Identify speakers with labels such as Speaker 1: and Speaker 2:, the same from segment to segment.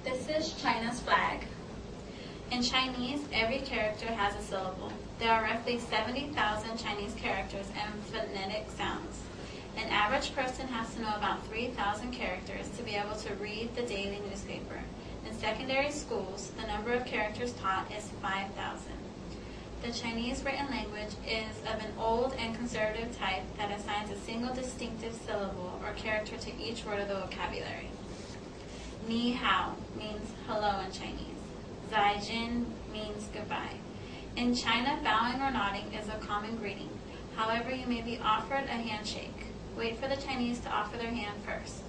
Speaker 1: This is China's flag. In Chinese, every character has a syllable. There are roughly 70,000 Chinese characters and phonetic sounds. An average person has to know about 3,000 characters to be able to read the daily newspaper. In secondary schools, the number of characters taught is 5,000. The Chinese written language is of an old and conservative type that assigns a single distinctive syllable or character to each word of the vocabulary. Ni hao means hello in Chinese. Zai jin means goodbye. In China, bowing or nodding is a common greeting. However, you may be offered a handshake. Wait for the Chinese to offer their hand first.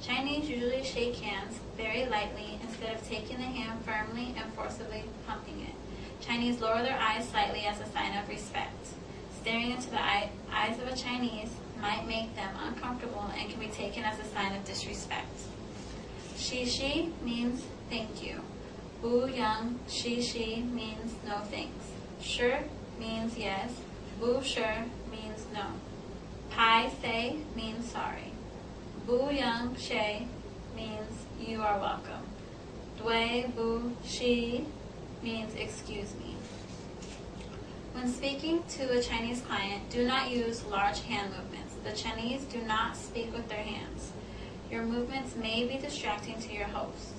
Speaker 1: Chinese usually shake hands very lightly instead of taking the hand firmly and forcibly pumping it. Chinese lower their eyes slightly as a sign of respect. Staring into the eyes of a Chinese might make them uncomfortable and can be taken as a sign of disrespect. Shi means thank you. Bu yang shi means no thanks. Sure means yes. Bu sure means no. Pai say means sorry. Bu yang she means you are welcome. Dui bu shi means excuse me. When speaking to a Chinese client, do not use large hand movements. The Chinese do not speak with their hands. Your movements may be distracting to your host.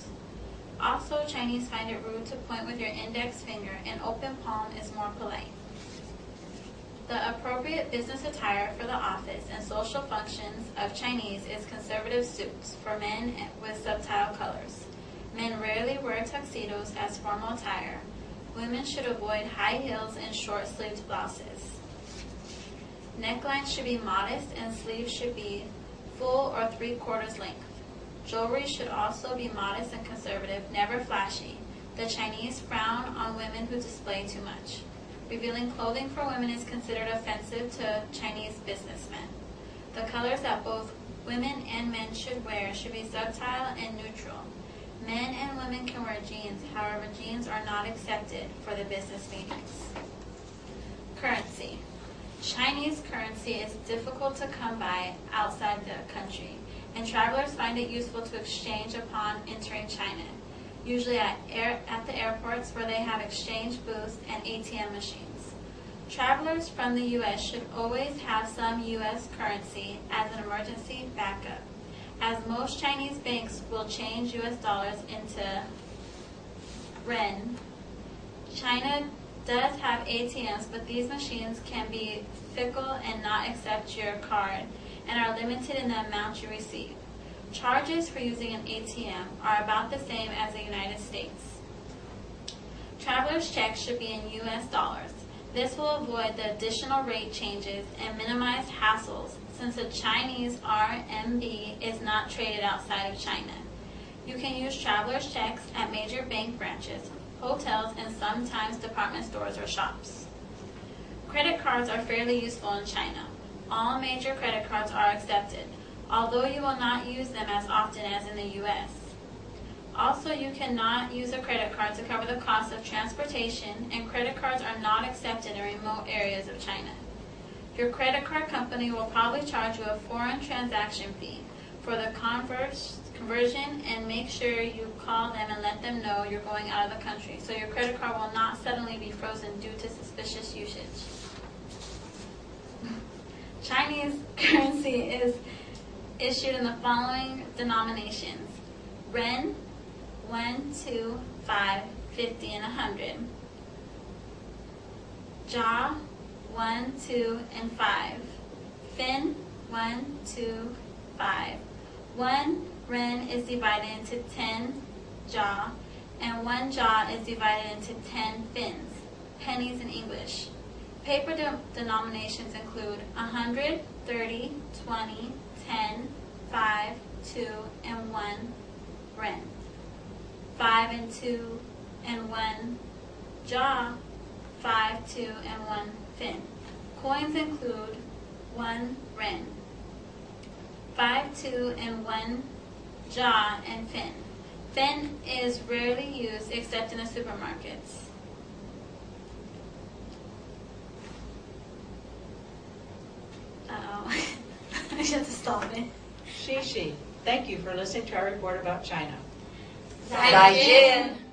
Speaker 1: Also, Chinese find it rude to point with your index finger. An open palm is more polite. The appropriate business attire for the office and social functions of Chinese is conservative suits for men with subtle colors. Men rarely wear tuxedos as formal attire. Women should avoid high heels and short-sleeved blouses. Necklines should be modest and sleeves should be full or 3/4 length. Jewelry should also be modest and conservative, never flashy. The Chinese frown on women who display too much. Revealing clothing for women is considered offensive to Chinese businessmen. The colors that both women and men should wear should be subtle and neutral. Men and women can wear jeans, however, jeans are not accepted for the business meetings. Currency. Chinese currency is difficult to come by outside the country, and travelers find it useful to exchange upon entering China, usually at the airports where they have exchange booths and ATM machines. Travelers from the U.S. should always have some U.S. currency as an emergency backup, as most Chinese banks will change U.S. dollars into yuan. China does have ATMs, but these machines can be fickle and not accept your card and are limited in the amount you receive. Charges for using an ATM are about the same as the United States. Travelers' checks should be in U.S. dollars. This will avoid the additional rate changes and minimize hassles since the Chinese RMB is not traded outside of China. You can use travelers' checks at major bank branches, hotels, and sometimes department stores or shops. Credit cards are fairly useful in China. All major credit cards are accepted, although you will not use them as often as in the U.S. Also, you cannot use a credit card to cover the cost of transportation, and credit cards are not accepted in remote areas of China. Your credit card company will probably charge you a foreign transaction fee for the conversion, and make sure you call them and let them know you're going out of the country, so your credit card will not suddenly be frozen due to suspicious usage. Chinese currency is issued in the following denominations: Ren, 1, 2, 5, 50, and 100. Jia, 1, 2, and 5. Fin, 1, 2, 5. 1 Ren is divided into 10 jia, and 1 jia is divided into 10 fins, pennies in English. Paper denominations include 100, 30, 20, 10, 5, 2, and 1 Ren. 5 and 2 and 1 jia, 5, 2, and 1 fin. Coins include 1 Ren, 5, 2, and 1 jia, and fin. Fin is rarely used except in the supermarkets. Uh-oh. I should have to stop it.
Speaker 2: Shishi, thank you for listening to our report about China. 再见。